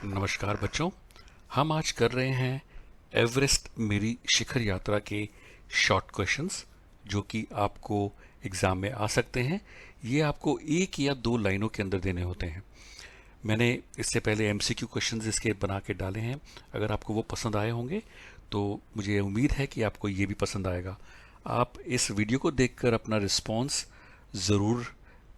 नमस्कार बच्चों। हम आज कर रहे हैं एवरेस्ट मेरी शिखर यात्रा के शॉर्ट क्वेश्चंस जो कि आपको एग्ज़ाम में आ सकते हैं। ये आपको एक या दो लाइनों के अंदर देने होते हैं। मैंने इससे पहले एमसीक्यू क्वेश्चंस इसके बना के डाले हैं। अगर आपको वो पसंद आए होंगे तो मुझे उम्मीद है कि आपको ये भी पसंद आएगा। आप इस वीडियो को देखकर अपना रिस्पॉन्स ज़रूर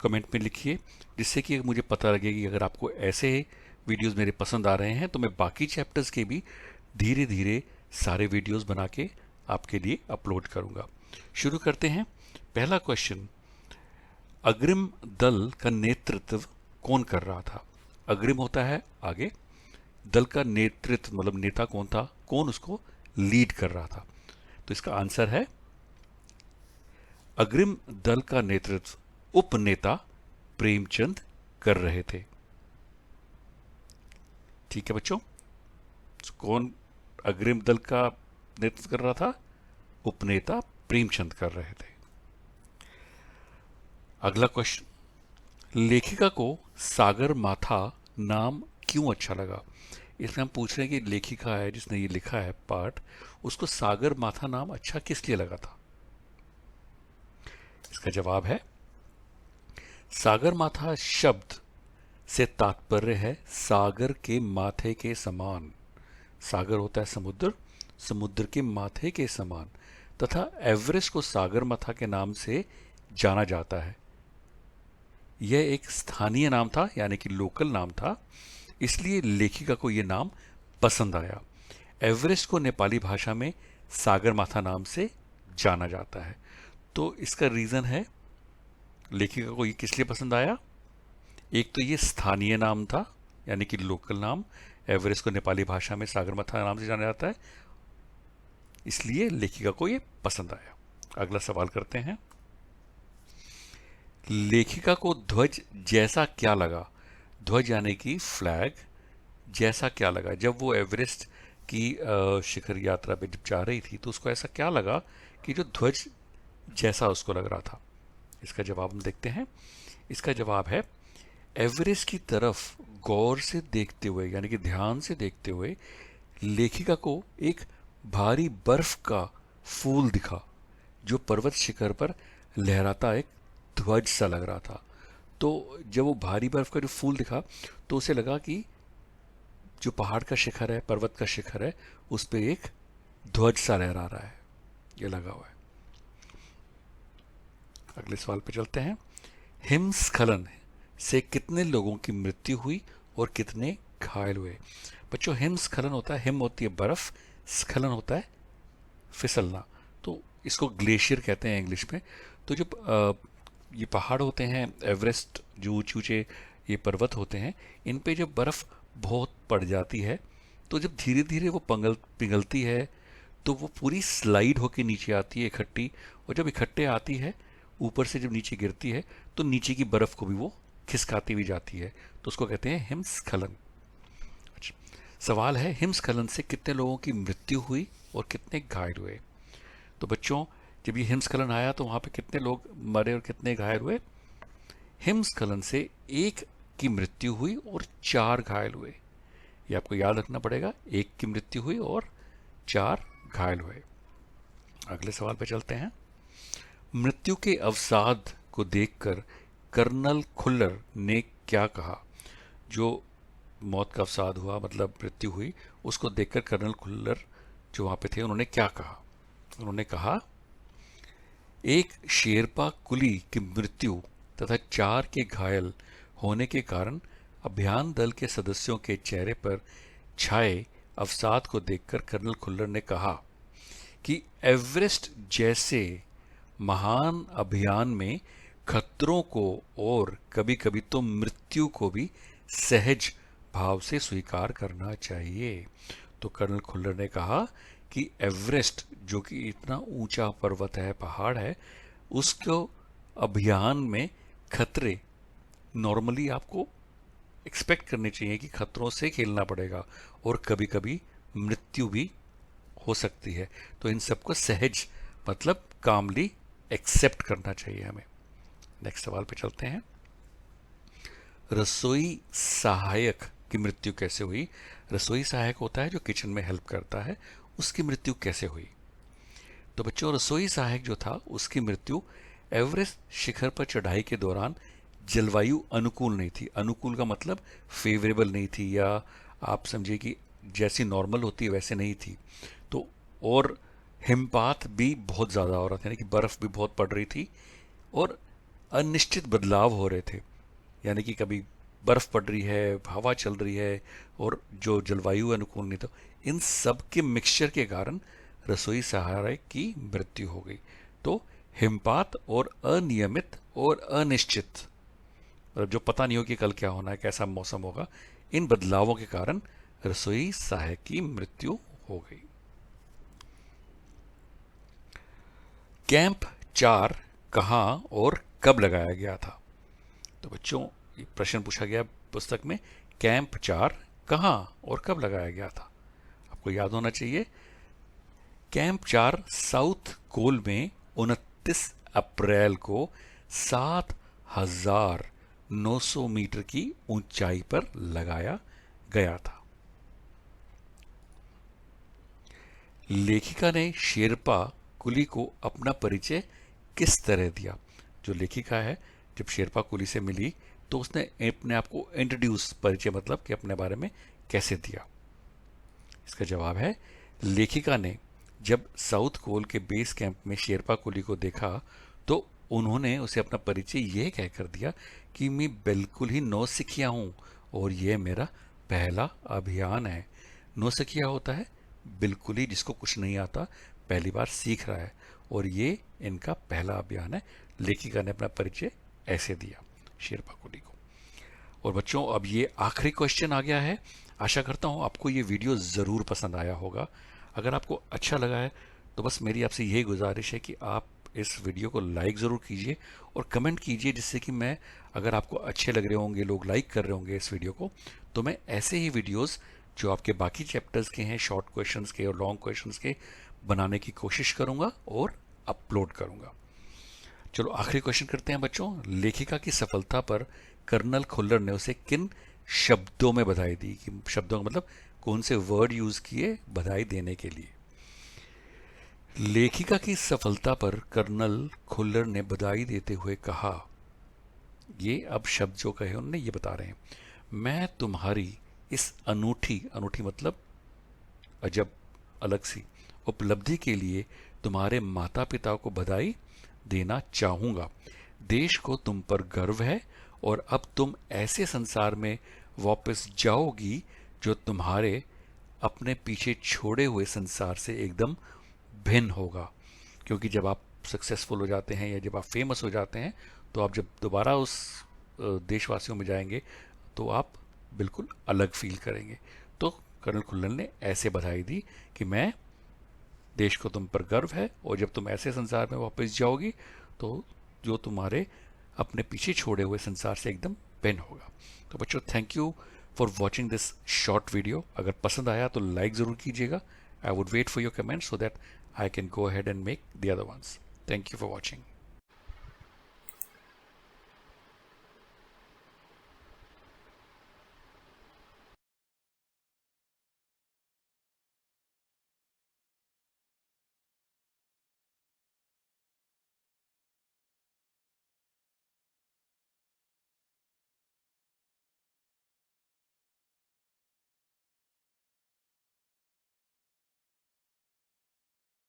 कमेंट में लिखिए, जिससे कि मुझे पता लगे कि अगर आपको ऐसे वीडियोस मेरे पसंद आ रहे हैं तो मैं बाकी चैप्टर्स के भी धीरे धीरे सारे वीडियोस बना के आपके लिए अपलोड करूंगा। शुरू करते हैं। पहला क्वेश्चन, अग्रिम दल का नेतृत्व कौन कर रहा था? अग्रिम होता है आगे, दल का नेतृत्व मतलब नेता कौन था, कौन उसको लीड कर रहा था? तो इसका आंसर है अग्रिम दल का नेतृत्व उपनेता प्रेमचंद कर रहे थे। ठीक है बच्चों, कौन अग्रिम दल का नेतृत्व कर रहा था? उपनेता प्रेमचंद कर रहे थे। अगला क्वेश्चन, लेखिका को सागर माथा नाम क्यों अच्छा लगा? इसमें हम पूछ रहे हैं कि लेखिका है जिसने ये लिखा है पाठ, उसको सागर माथा नाम अच्छा किस लिए लगा था? इसका जवाब है सागर माथा शब्द से तात्पर्य है सागर के माथे के समान। सागर होता है समुद्र, समुद्र के माथे के समान, तथा एवरेस्ट को सागर माथा के नाम से जाना जाता है। यह एक स्थानीय नाम था, यानी कि लोकल नाम था, इसलिए लेखिका को यह नाम पसंद आया। एवरेस्ट को नेपाली भाषा में सागर माथा नाम से जाना जाता है। तो इसका रीजन है लेखिका को ये किस लिए पसंद आया। एक तो ये स्थानीय नाम था, यानी कि लोकल नाम, एवरेस्ट को नेपाली भाषा में सागरमाथा नाम से जाना जाता है, इसलिए लेखिका को ये पसंद आया। अगला सवाल करते हैं, लेखिका को ध्वज जैसा क्या लगा? ध्वज यानी कि फ्लैग जैसा क्या लगा? जब वो एवरेस्ट की शिखर यात्रा पे जब जा रही थी तो उसको ऐसा क्या लगा कि जो ध्वज जैसा उसको लग रहा था? इसका जवाब हम देखते हैं। इसका जवाब है एवरेस्ट की तरफ गौर से देखते हुए, यानी कि ध्यान से देखते हुए, लेखिका को एक भारी बर्फ का फूल दिखा जो पर्वत शिखर पर लहराता एक ध्वज सा लग रहा था। तो जब वो भारी बर्फ का जो फूल दिखा तो उसे लगा कि जो पहाड़ का शिखर है, पर्वत का शिखर है, उस पर एक ध्वज सा लहरा रहा है, ये लगा हुआ है। अगले सवाल पे चलते हैं। हिमस्खलन से कितने लोगों की मृत्यु हुई और कितने घायल हुए? बच्चों, हिमस्खलन होता है, हिम होती है बर्फ, स्खलन होता है फिसलना, तो इसको ग्लेशियर कहते हैं इंग्लिश में। तो जब ये पहाड़ होते हैं, एवरेस्ट जो ऊंचे ऊंचे ये पर्वत होते हैं, इन पे जब बर्फ बहुत पड़ जाती है तो जब धीरे धीरे वो पिघलती है तो वो पूरी स्लाइड होके नीचे आती है इकट्ठी, और जब इकट्ठे आती है ऊपर से जब नीचे गिरती है तो नीचे की बर्फ को भी वो खिसकाती हुई जाती है, तो उसको कहते हैं हिमस्खलन। अच्छा, सवाल है हिमस्खलन से कितने लोगों की मृत्यु हुई और कितने घायल हुए? तो बच्चों, जब ये हिमस्खलन आया तो वहां पे कितने लोग मरे और कितने घायल हुए? हिमस्खलन से एक की मृत्यु हुई और 4 घायल हुए। ये आपको याद रखना पड़ेगा, एक की मृत्यु हुई और 4 घायल हुए। अगले सवाल पे चलते हैं। मृत्यु के अवसाद को देखकर कर्नल खुल्लर ने क्या कहा? जो मौत का अवसाद हुआ मतलब मृत्यु हुई, उसको देखकर कर्नल खुल्लर जो वहां पे थे उन्होंने क्या कहा? उन्होंने कहा, एक शेरपा कुली की मृत्यु तथा 4 के घायल होने के कारण अभियान दल के सदस्यों के चेहरे पर छाए अवसाद को देखकर कर्नल खुल्लर ने कहा कि एवरेस्ट जैसे महान अभियान में खतरों को और कभी कभी तो मृत्यु को भी सहज भाव से स्वीकार करना चाहिए। तो कर्नल खुल्लर ने कहा कि एवरेस्ट जो कि इतना ऊंचा पर्वत है, पहाड़ है, उसको अभियान में खतरे नॉर्मली आपको एक्सपेक्ट करने चाहिए कि खतरों से खेलना पड़ेगा और कभी कभी मृत्यु भी हो सकती है, तो इन सबको सहज मतलब कामली एक्सेप्ट करना चाहिए हमें। नेक्स्ट सवाल पे चलते हैं। रसोई सहायक की मृत्यु कैसे हुई, रसोई सहायक होता है जो किचन में हेल्प करता है, उसकी मृत्यु कैसे हुई। तो बच्चों रसोई सहायक जो था उसकी मृत्यु एवरेस्ट शिखर पर चढ़ाई के दौरान जलवायु अनुकूल नहीं थी। अनुकूल का मतलब फेवरेबल नहीं थी, या आप समझिए कि जैसी नॉर्मल होती है वैसे नहीं थी। तो और हिमपात भी बहुत ज़्यादा हो रहा था, यानी कि बर्फ़ भी बहुत पड़ रही थी और अनिश्चित बदलाव हो रहे थे, यानी कि कभी बर्फ़ पड़ रही है, हवा चल रही है, और जो जलवायु अनुकूल नहीं था। इन सब के मिक्सचर के कारण रसोई सहायक की मृत्यु हो गई। तो हिमपात और अनियमित और अनिश्चित, मतलब जो पता नहीं हो कि कल क्या होना है, कैसा मौसम होगा, इन बदलावों के कारण रसोई सहायक की मृत्यु हो गई। कैंप 4 कहाँ और कब लगाया गया था? तो बच्चों ये प्रश्न पूछा गया पुस्तक में, कैंप 4 कहाँ और कब लगाया गया था? आपको याद होना चाहिए। कैंप 4 साउथ कोल में 29 अप्रैल को 7,900 मीटर की ऊंचाई पर लगाया गया था। लेखिका ने शेरपा कुली को अपना परिचय किस तरह दिया? जो लेखिका है जब शेरपा कुली से मिली तो उसने अपने आप को इंट्रोड्यूस, परिचय मतलब कि अपने बारे में कैसे दिया? इसका जवाब है, लेखिका ने जब साउथ कोल के बेस कैंप में शेरपा कुली को देखा तो उन्होंने उसे अपना परिचय यह कहकर दिया कि मैं बिल्कुल ही नौसिखिया हूँ और यह मेरा पहला अभियान है। नौसिखिया होता है बिल्कुल ही जिसको कुछ नहीं आता, पहली बार सीख रहा है, और ये इनका पहला अभियान है। लेखिका ने अपना परिचय ऐसे दिया शेरपा कुली को। और बच्चों अब ये आखिरी क्वेश्चन आ गया है। आशा करता हूँ आपको ये वीडियो ज़रूर पसंद आया होगा। अगर आपको अच्छा लगा है तो बस मेरी आपसे यही गुजारिश है कि आप इस वीडियो को लाइक ज़रूर कीजिए और कमेंट कीजिए, जिससे कि मैं, अगर आपको अच्छे लग रहे होंगे, लोग लाइक कर रहे होंगे इस वीडियो को, तो मैं ऐसे ही वीडियोस जो आपके बाकी चैप्टर्स के हैं, शॉर्ट क्वेश्चंस के और लॉन्ग क्वेश्चंस के, बनाने की कोशिश करूँगा और अपलोड करूँगा। चलो आखिरी क्वेश्चन करते हैं बच्चों। लेखिका की सफलता पर कर्नल खुल्लर ने उसे किन शब्दों में बधाई दी? कि शब्दों का मतलब कौन से वर्ड यूज किए बधाई देने के लिए? लेखिका की सफलता पर कर्नल खुल्लर ने बधाई देते हुए कहा, ये अब शब्द जो कहे उन्होंने ये बता रहे हैं, मैं तुम्हारी इस अनूठी, अनूठी मतलब अजब, अलग सी उपलब्धि के लिए तुम्हारे माता पिता को बधाई देना चाहूँगा। देश को तुम पर गर्व है और अब तुम ऐसे संसार में वापस जाओगी जो तुम्हारे अपने पीछे छोड़े हुए संसार से एकदम भिन्न होगा। क्योंकि जब आप सक्सेसफुल हो जाते हैं या जब आप फेमस हो जाते हैं तो आप जब दोबारा उस देशवासियों में जाएंगे तो आप बिल्कुल अलग फील करेंगे। तो कर्नल खुल्लर ने ऐसे बधाई दी कि मैं, देश को तुम पर गर्व है और जब तुम ऐसे संसार में वापस जाओगी तो जो तुम्हारे अपने पीछे छोड़े हुए संसार से एकदम भिन्न होगा। तो बच्चों thank you for watching this short video. अगर पसंद आया तो लाइक ज़रूर कीजिएगा। I would wait for your comments so that I can go ahead and make the other ones. Thank you for watching.